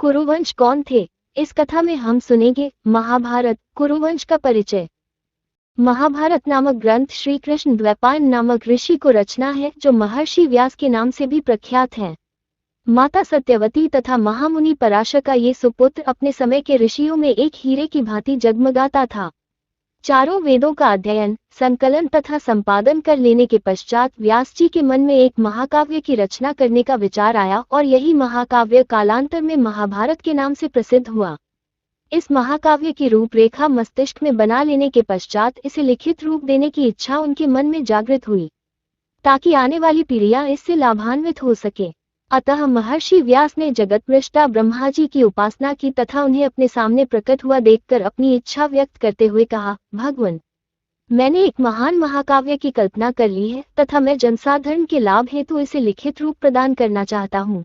कुरुवंश कौन थे? इस कथा में हम सुनेंगे महाभारत, कुरुवंश का परिचय। महाभारत नामक ग्रंथ श्री कृष्ण द्वैपायन नामक ऋषि को रचना है, जो महर्षि व्यास के नाम से भी प्रख्यात हैं। माता सत्यवती तथा महामुनि पराशर का ये सुपुत्र अपने समय के ऋषियों में एक हीरे की भांति जगमगाता था। चारों वेदों का अध्ययन, संकलन तथा संपादन कर लेने के पश्चात व्यास जी के मन में एक महाकाव्य की रचना करने का विचार आया और यही महाकाव्य कालांतर में महाभारत के नाम से प्रसिद्ध हुआ। इस महाकाव्य की रूपरेखा मस्तिष्क में बना लेने के पश्चात इसे लिखित रूप देने की इच्छा उनके मन में जागृत हुई, ताकि आने वाली पीढ़ियां इससे लाभान्वित हो सके। अतः महर्षि व्यास ने जगतमृष्टा ब्रह्मा जी की उपासना की तथा उन्हें अपने सामने प्रकट हुआ देखकर अपनी इच्छा व्यक्त करते हुए कहा, भगवान, मैंने एक महान महाकाव्य की कल्पना कर ली है तथा मैं जनसाधारण के लाभ हेतु इसे लिखित रूप प्रदान करना चाहता हूँ,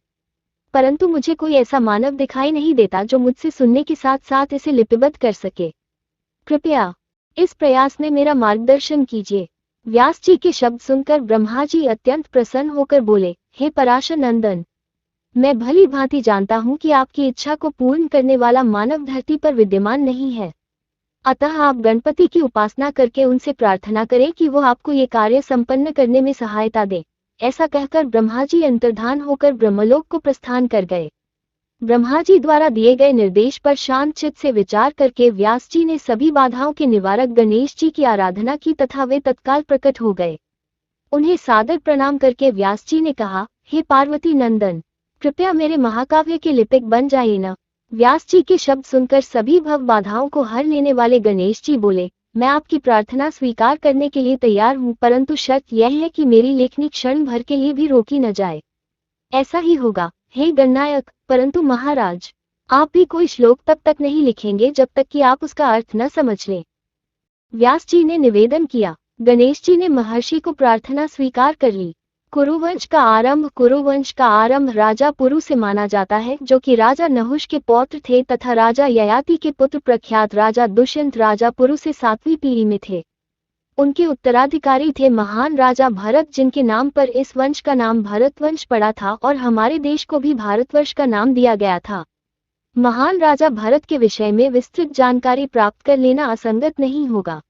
परंतु मुझे कोई ऐसा मानव दिखाई नहीं देता जो मुझसे सुनने के साथ साथ इसे लिपिबद्ध कर सके। कृपया इस प्रयास में मेरा मार्गदर्शन कीजिए। व्यास जी के शब्द सुनकर ब्रह्मा जी अत्यंत प्रसन्न होकर बोले, हे पराशर नंदन, मैं भली भांति जानता हूँ कि आपकी इच्छा को पूर्ण करने वाला मानव धरती पर विद्यमान नहीं है। अतः आप गणपति की उपासना करके उनसे प्रार्थना करें कि वो आपको ये कार्य संपन्न करने में सहायता दे। ऐसा कहकर ब्रह्मा जी अंतर्धान होकर ब्रह्मलोक को प्रस्थान कर गए। ब्रह्मा जी द्वारा दिए गए निर्देश पर शांत चित्त से विचार करके व्यास जी ने सभी बाधाओं के निवारक गणेश जी की आराधना की तथा वे तत्काल प्रकट हो गए। उन्हें सादर प्रणाम करके व्यास जी ने कहा, हे पार्वती नंदन, कृपया मेरे महाकाव्य के लिपिक बन जाइए न। व्यास जी के शब्द सुनकर सभी भव बाधाओं को हर लेने वाले गणेश जी बोले, मैं आपकी प्रार्थना स्वीकार करने के लिए तैयार हूँ, परंतु शर्त यह है कि मेरी लेखनी क्षण भर के लिए भी रोकी न जाए। ऐसा ही होगा, हे गणनायक, परंतु महाराज, आप भी कोई श्लोक तब तक नहीं लिखेंगे जब तक कि आप उसका अर्थ न समझ लें। व्यास जी ने निवेदन किया। गणेश जी ने महर्षि को प्रार्थना स्वीकार कर ली। कुरुवंश का आरंभ राजा पुरु से माना जाता है, जो कि राजा नहुष के पौत्र थे तथा राजा ययाति के पुत्र प्रख्यात राजा दुष्यंत राजा पुरु से 7वीं पीढ़ी में थे। उनके उत्तराधिकारी थे महान राजा भरत, जिनके नाम पर इस वंश का नाम भरतवंश पड़ा था और हमारे देश को भी भारतवर्ष का नाम दिया गया था। महान राजा भरत के विषय में विस्तृत जानकारी प्राप्त कर लेना असंगत नहीं होगा।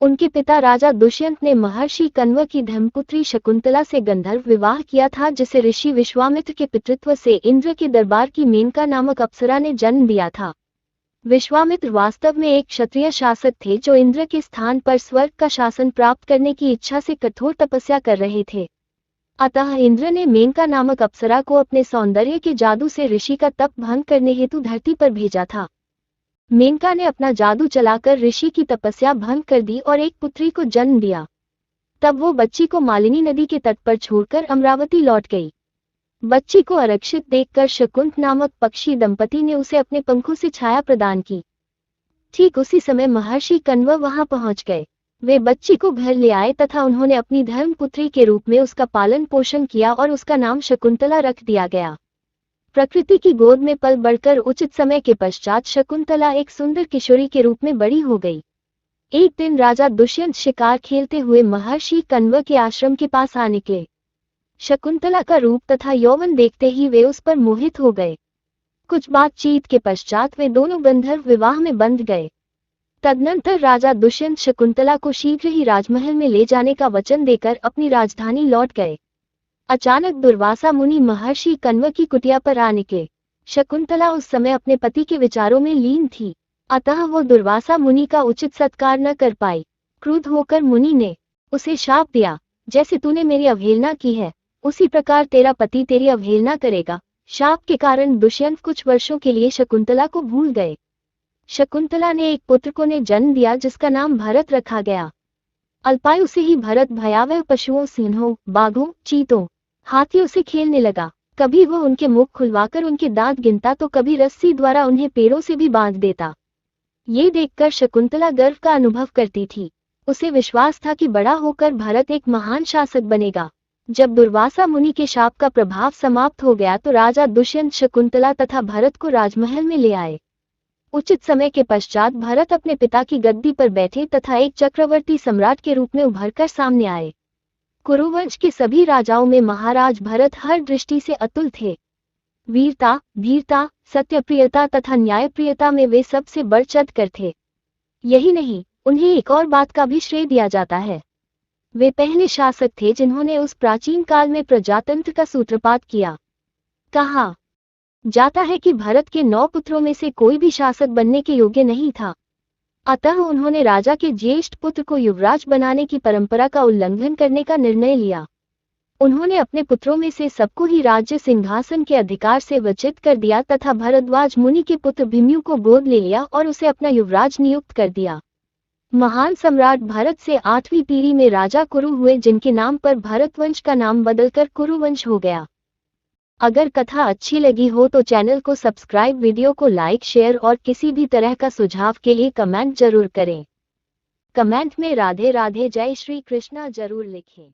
उनके पिता राजा दुष्यंत ने महर्षि कण्व की धर्मपुत्री शकुंतला से गंधर्व विवाह किया था, जिसे ऋषि विश्वामित्र के पितृत्व से इंद्र के दरबार की मेनका नामक अप्सरा ने जन्म दिया था। विश्वामित्र वास्तव में एक क्षत्रिय शासक थे, जो इंद्र के स्थान पर स्वर्ग का शासन प्राप्त करने की इच्छा से कठोर तपस्या कर रहे थे। अतः इंद्र ने मेनका नामक अप्सरा को अपने सौंदर्य के जादू से ऋषि का तप भंग करने हेतु धरती पर भेजा था। मेनका ने अपना जादू चलाकर ऋषि की तपस्या भंग कर दी और एक पुत्री को जन्म दिया। तब वो बच्ची को मालिनी नदी के तट पर छोड़कर अमरावती लौट गई। बच्ची को आरक्षित देखकर शकुंत नामक पक्षी दंपति ने उसे अपने पंखों से छाया प्रदान की। ठीक उसी समय महर्षि कण्व वहां पहुंच गए। वे बच्ची को घर ले आए तथा उन्होंने अपनी धर्मपुत्री के रूप में उसका पालन पोषण किया और उसका नाम शकुंतला रख दिया गया। प्रकृति की गोद में पल बढ़कर उचित समय के पश्चात शकुंतला एक सुंदर किशोरी के रूप में बड़ी हो गई। एक दिन राजा दुष्यंत शिकार खेलते हुए महर्षि कण्व के आश्रम के पास आ निकले। शकुंतला का रूप तथा यौवन देखते ही वे उस पर मोहित हो गए। कुछ बातचीत के पश्चात वे दोनों गंधर्व विवाह में बंध गए। तदनंतर राजा दुष्यंत शकुंतला को शीघ्र ही राजमहल में ले जाने का वचन देकर अपनी राजधानी लौट गए। अचानक दुर्वासा मुनि महर्षि कण्व की कुटिया पर आ निकले। शकुंतला उस समय अपने पति के विचारों में लीन थी, अतः वो दुर्वासा मुनि का उचित सत्कार न कर पाई। क्रुद्ध होकर मुनि ने उसे शाप दिया, जैसे तूने मेरी अवहेलना की है, उसी प्रकार तेरा पति तेरी अवहेलना करेगा। शाप के कारण दुष्यंत कुछ वर्षों के लिए शकुंतला को भूल गए। शकुंतला ने एक पुत्र को ने जन्म दिया, जिसका नाम भरत रखा गया। अल्पायु से ही भरत भयावह पशुओं, सिंहों, बाघों, चीतों, हाथियों से खेलने लगा। कभी वो उनके मुख खुलवाकर उनके दांत गिनता तो कभी रस्सी द्वारा उन्हें पेड़ों से भी बांध देता। ये देखकर शकुंतला गर्व का अनुभव करती थी। उसे विश्वास था कि बड़ा होकर भरत एक महान शासक बनेगा। जब दुर्वासा मुनि के शाप का प्रभाव समाप्त हो गया तो राजा दुष्यंत शकुंतला तथा भरत को राजमहल में ले आए। उचित समय के पश्चात भरत अपने पिता की गद्दी पर बैठे तथा एक चक्रवर्ती सम्राट के रूप में उभरकर सामने आए। कुरुवंश के सभी राजाओं में महाराज भरत हर दृष्टि से अतुल थे। वीरता, धीरता, सत्यप्रियता तथा न्यायप्रियता में वे सबसे बढ़ चढ़कर थे। यही नहीं, उन्हें एक और बात का भी श्रेय दिया जाता है। वे पहले शासक थे जिन्होंने उस प्राचीन काल में प्रजातंत्र का सूत्रपात किया। कहा जाता है कि भरत के 9 पुत्रों में से कोई भी शासक बनने के योग्य नहीं था। अतः उन्होंने राजा के ज्येष्ठ पुत्र को युवराज बनाने की परंपरा का उल्लंघन करने का निर्णय लिया। उन्होंने अपने पुत्रों में से सबको ही राज्य सिंहासन के अधिकार से वंचित कर दिया तथा भरद्वाज मुनि के पुत्र भीमयु को गोद ले लिया और उसे अपना युवराज नियुक्त कर दिया। महान सम्राट भरत से 8वीं पीढ़ी में राजा कुरु हुए, जिनके नाम पर भरतवंश का नाम बदलकर कुरुवंश हो गया। अगर कथा अच्छी लगी हो तो चैनल को सब्सक्राइब, वीडियो को लाइक, शेयर और किसी भी तरह का सुझाव के लिए कमेंट जरूर करें। कमेंट में राधे राधे, जय श्री कृष्णा जरूर लिखें।